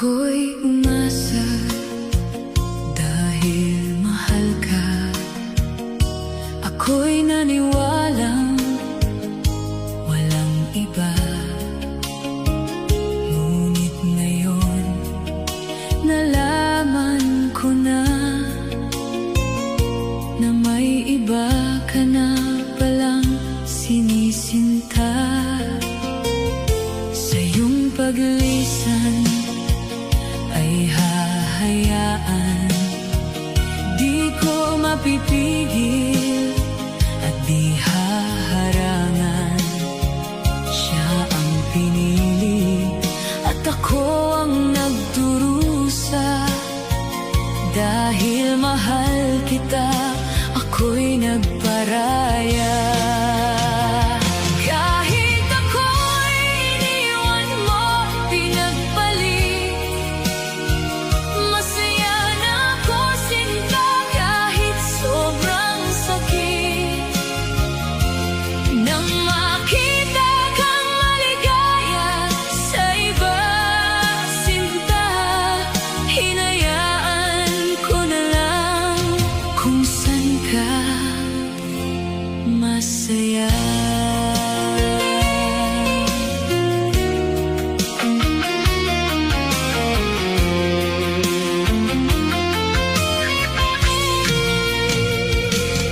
Ako'y umasa dahil mahal ka. Ako'y naniwalang walang iba. Ngunit ngayon nalaman ko na may iba ka na palang sinisinta. Sa iyong paglisan ay hahayaan, di ko mapipigil at di haharangan. Siya ang pinili at ako ang nagdurusa. Dahil mahal kita, ako'y nagparaya. Kahit ako'y iniwan mo, pinagpalit, masaya na ako sinta. Kahit sobrang sakit, nang makita kang maligaya sa iba, sinta, hinayaan ko na lang kung saan ka masaya.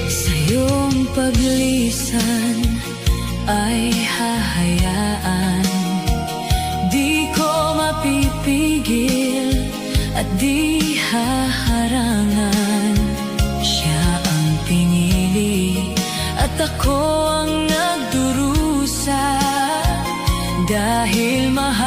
Sa iyong paglisan ay hahayaan, di ko mapipigil at di haharangan. Siya ang pinili at ako ang nagdurusa. Dahil mahal